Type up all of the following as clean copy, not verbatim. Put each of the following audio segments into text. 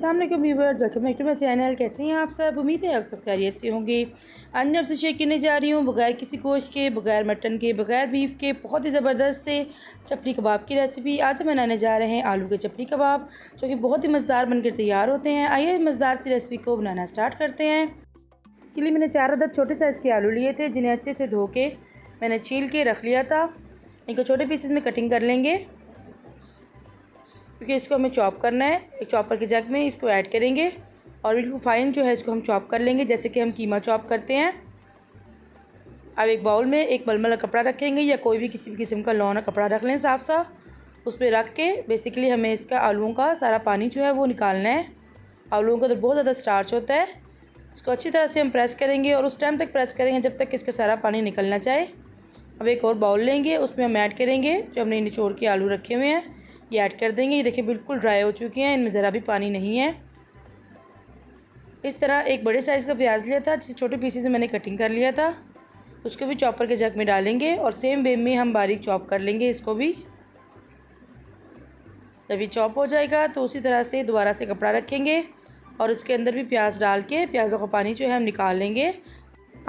अस्सलाम वालेकुम viewers, welcome back to my channel. कैसे हैं आप सब? उम्मीद है आप सब खैरियत से होंगे। आज मैं आपसे शेयर करने जा रही हूँ बगैर किसी गोश्त के, बगैर मटन के, बगैर बीफ के बहुत ही ज़बरदस्त से चपली कबाब की रेसिपी। आज हम बनाने जा रहे हैं आलू के चपली कबाब, जो कि बहुत ही मज़ेदार बनकर तैयार होते हैं। आइए मज़ेदार सी रेसिपी को बनाना स्टार्ट करते हैं। इसके लिए मैंने 4 अदद छोटे साइज़ के आलू लिए थे, जिन्हें अच्छे से धो के मैंने छील के रख लिया था। इनको छोटे पीसेस में कटिंग कर लेंगे, क्योंकि इसको हमें चॉप करना है। एक चॉपर के जग में इसको ऐड करेंगे और बिल्कुल फाइन जो है इसको हम चॉप कर लेंगे, जैसे कि हम कीमा चॉप करते हैं। अब एक बाउल में एक मलमल कपड़ा रखेंगे, या कोई भी किसी भी किस्म का लौना कपड़ा रख लें साफ सा। उस पर रख के बेसिकली हमें इसका आलूओं का सारा पानी जो है वो निकालना है। आलूओं का तो बहुत ज़्यादा स्टार्च होता है। इसको अच्छी तरह से हम प्रेस करेंगे और उस टाइम तक प्रेस करेंगे जब तक इसका सारा पानी निकलना चाहे। अब एक और बाउल लेंगे, उसमें हम ऐड करेंगे जो हमने निचोड़ के आलू रखे हुए हैं, ये ऐड कर देंगे। ये देखिए बिल्कुल ड्राई हो चुके हैं, इनमें ज़रा भी पानी नहीं है। इस तरह एक बड़े साइज़ का प्याज लिया था, जिसे छोटे पीसेस में मैंने कटिंग कर लिया था, उसको भी चॉपर के जग में डालेंगे और सेम वे में हम बारीक चॉप कर लेंगे इसको भी। जब ये चॉप हो जाएगा तो उसी तरह से दोबारा से कपड़ा रखेंगे और उसके अंदर भी प्याज डाल के प्याज़ों का पानी जो है हम निकाल लेंगे।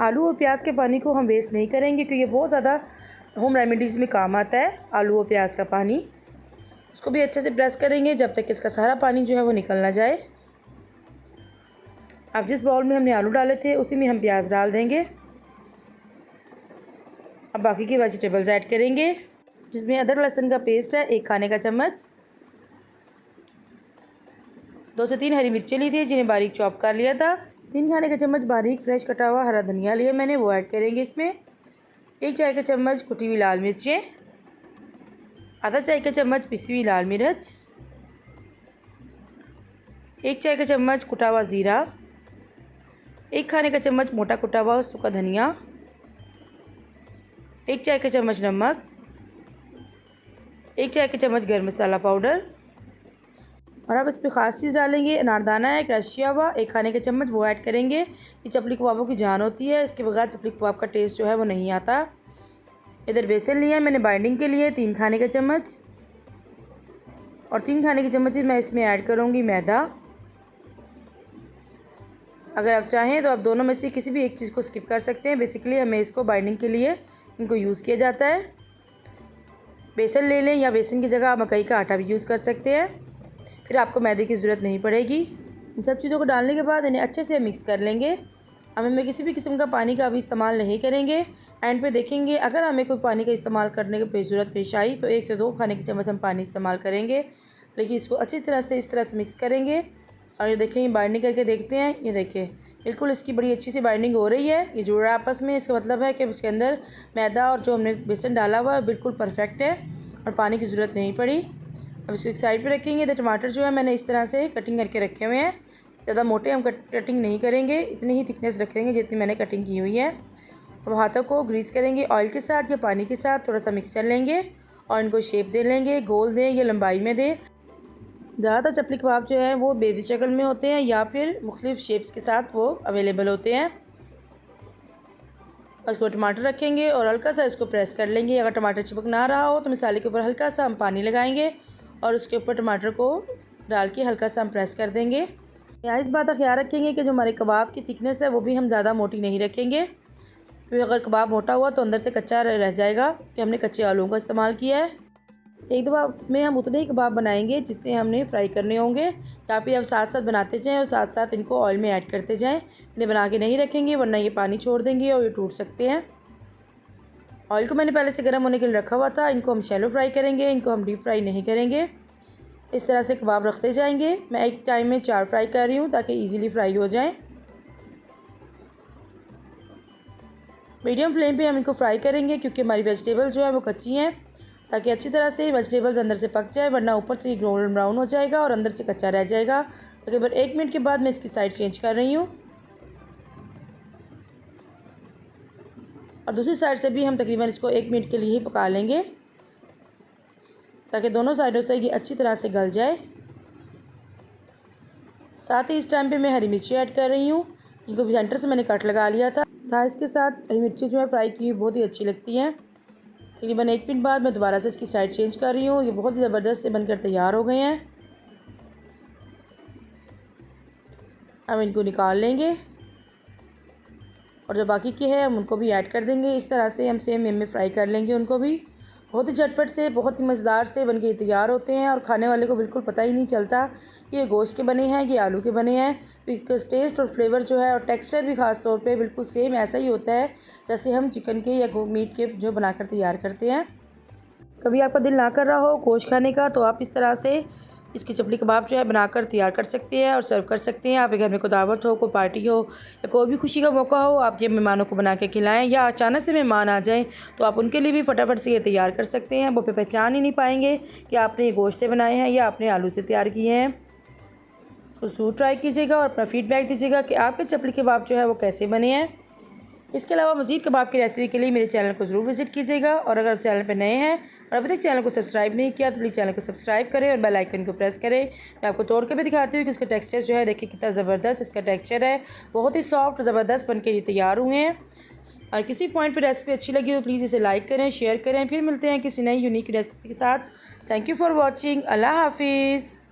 आलू और प्याज के पानी को हम वेस्ट नहीं करेंगे, क्योंकि ये बहुत ज़्यादा होम रेमेडीज़ में काम आता है, आलू और प्याज का पानी। उसको भी अच्छे से प्रेस करेंगे जब तक इसका सारा पानी जो है वो निकल ना जाए। अब जिस बाउल में हमने आलू डाले थे उसी में हम प्याज डाल देंगे। अब बाकी के वेजिटेबल्स ऐड करेंगे, जिसमें अदरक लहसुन का पेस्ट है 1 खाने का चम्मच, 2 से 3 हरी मिर्चें ली थी जिन्हें बारीक चॉप कर लिया था, 3 खाने का चम्मच बारीक फ्रेश कटा हुआ हरा धनिया लिया मैंने, वो ऐड करेंगे इसमें। 1 चाय का चम्मच कुटी हुई लाल मिर्चें, आधा चाय का चम्मच पिसी हुई लाल मिर्च, 1 चाय का चम्मच कुटा हुआ ज़ीरा, 1 खाने का चम्मच मोटा कुटा हुआ सूखा धनिया, 1 चाय का चम्मच नमक, 1 चाय का चम्मच गरम मसाला पाउडर। और अब इस पर ख़ास चीज़ डालेंगे, अनारदाना है क्रश किया हुआ 1 खाने का चम्मच, वो ऐड करेंगे। ये चपली कबाबों की जान होती है, इसके बगैर चपली कबाब का टेस्ट जो है वो नहीं आता। इधर बेसन लिया है मैंने बाइंडिंग के लिए 3 खाने का चम्मच, और 3 खाने के चम्मच मैं इसमें ऐड करूँगी मैदा। अगर आप चाहें तो आप दोनों में से किसी भी एक चीज़ को स्किप कर सकते हैं। बेसिकली हमें इसको बाइंडिंग के लिए इनको यूज़ किया जाता है। बेसन ले लें, या बेसन की जगह आप मकई का आटा भी यूज़ कर सकते हैं, फिर आपको मैदे की ज़रूरत नहीं पड़ेगी। इन सब चीज़ों को डालने के बाद इन्हें अच्छे से मिक्स कर लेंगे। अब हमें किसी भी किस्म का पानी का अभी इस्तेमाल नहीं करेंगे। एंड पे देखेंगे अगर हमें कोई पानी का इस्तेमाल करने की ज़रूरत पेश आई तो 1 से 2 खाने के चम्मच हम पानी इस्तेमाल करेंगे, लेकिन इसको अच्छी तरह से इस तरह से मिक्स करेंगे। और ये देखें, ये बाइंडिंग करके देखते हैं, ये देखें बिल्कुल इसकी बड़ी अच्छी सी बाइंडिंग हो रही है, ये जुड़ रहा है आपस में। इसका मतलब है कि इसके अंदर मैदा और जो हमने बेसन डाला हुआ है बिल्कुल परफेक्ट है और पानी की ज़रूरत नहीं पड़ी। अब इसको एक साइड पे रखेंगे। तो टमाटर जो है मैंने इस तरह से कटिंग करके रखे हुए हैं, ज़्यादा मोटे हम कटिंग नहीं करेंगे, इतनी ही थिकनेस रखेंगे जितनी मैंने कटिंग की हुई है। अब हाथों को ग्रीस करेंगे ऑयल के साथ या पानी के साथ, थोड़ा सा मिक्स कर लेंगे और इनको शेप दे लेंगे, गोल दें या लंबाई में दें। ज़्यादातर चपली कबाब जो है वो बेबी शक्ल में होते हैं या फिर मुख्तलिफ शेप्स के साथ वो अवेलेबल होते हैं। उसको टमाटर रखेंगे और हल्का सा इसको प्रेस कर लेंगे। अगर टमाटर चिपक ना रहा हो तो मसाले के ऊपर हल्का सा हम पानी लगाएंगे और उसके ऊपर टमाटर को डाल के हल्का सा हम प्रेस कर देंगे। यहाँ इस बात का ख्याल रखेंगे कि जो हमारे कबाब की थिकनेस है वो भी हम ज़्यादा मोटी नहीं रखेंगे, क्योंकि अगर कबाब मोटा हुआ तो अंदर से कच्चा रह जाएगा, कि हमने कच्चे आलूओं का इस्तेमाल किया है। एक दफ़ा में हम उतने ही कबाब बनाएंगे जितने हमने फ्राई करने होंगे। यहाँ पे अब साथ साथ बनाते जाएं और साथ साथ इनको ऑयल में ऐड करते जाएं। इन्हें बना के नहीं रखेंगे वरना ये पानी छोड़ देंगे और ये टूट सकते हैं। ऑयल को मैंने पहले से गर्म होने के लिए रखा हुआ था। इनको हम शैलो फ्राई करेंगे, इनको हम डीप फ्राई नहीं करेंगे। इस तरह से कबाब रखते जाएंगे। मैं एक टाइम में 4 फ्राई कर रही हूँ ताकि ईज़िली फ्राई हो जाएँ। मीडियम फ्लेम पे हम इनको फ्राई करेंगे, क्योंकि हमारी वेजिटेबल जो है वो कच्ची हैं, ताकि अच्छी तरह से वेजिटेबल्स अंदर से पक जाए, वरना ऊपर से गोल्डन ब्राउन हो जाएगा और अंदर से कच्चा रह जाएगा। तकरीबन 1 मिनट के बाद मैं इसकी साइड चेंज कर रही हूँ और दूसरी साइड से भी हम तकरीबन इसको 1 मिनट के लिए ही पका लेंगे, ताकि दोनों साइडों से ये अच्छी तरह से गल जाए। साथ ही इस टाइम पे मैं हरी मिर्ची ऐड कर रही हूँ, जिनको भी सेंटर से मैंने कट लगा लिया था। इसके साथ हरी मिर्ची जो है फ्राई की हुई बहुत ही अच्छी लगती हैं। तकरीबन 1 मिनट बाद मैं दोबारा से इसकी साइड चेंज कर रही हूँ। ये बहुत ही ज़बरदस्त से बनकर तैयार हो गए हैं। हम इनको निकाल लेंगे और जो बाकी के हैं हम उनको भी ऐड कर देंगे। इस तरह से हम सेम वे में फ्राई कर लेंगे उनको भी। बहुत ही झटपट से, बहुत ही मज़ेदार से बनके तैयार होते हैं और खाने वाले को बिल्कुल पता ही नहीं चलता कि ये गोश्त के बने हैं, ये आलू के बने हैं। बिकॉज टेस्ट और फ्लेवर जो है और टेक्सचर भी ख़ास तौर पे बिल्कुल सेम ऐसा ही होता है जैसे हम चिकन के या मीट के जो बनाकर तैयार करते हैं। कभी आपका दिल ना कर रहा हो गोश्त खाने का तो आप इस तरह से इसकी चपली कबाब जो है बनाकर तैयार कर सकते हैं और सर्व कर सकते हैं। आपके घर में कोई दावत हो, कोई पार्टी हो या कोई भी खुशी का मौका हो, आप ये मेहमानों को बना के खिलाएं या अचानक से मेहमान आ जाएं तो आप उनके लिए भी फटाफट से ये तैयार कर सकते हैं। वो पहचान ही नहीं पाएंगे कि आपने ये गोश्त से बनाए हैं या आपने आलू से तैयार किए हैं। तो ज़रूर ट्राई कीजिएगा और अपना फ़ीडबैक दीजिएगा कि आपके चपली कबाब जो है वो कैसे बने हैं। इसके अलावा मज़ीद कबाब की रेसिपी के लिए मेरे चैनल को ज़रूर विज़िट कीजिएगा और अगर आप चैनल पर नए हैं और अभी तक चैनल को सब्सक्राइब नहीं किया तो प्लीज़ चैनल को सब्सक्राइब करें और बेल आइकन को प्रेस करें। मैं आपको तोड़ के भी दिखाती हूँ कि इसका टेक्सचर जो है देखिए कितना ज़बरदस्त इसका टेक्सचर है। बहुत ही सॉफ्ट ज़बरदस्त बन के ये तैयार हुए हैं। और किसी पॉइंट पर रेसिपी अच्छी लगी तो प्लीज़ इसे लाइक करें, शेयर करें। फिर मिलते हैं किसी नई यूनिक रेसिपी के साथ। Thank you for watching. अल्लाह हाफिज़।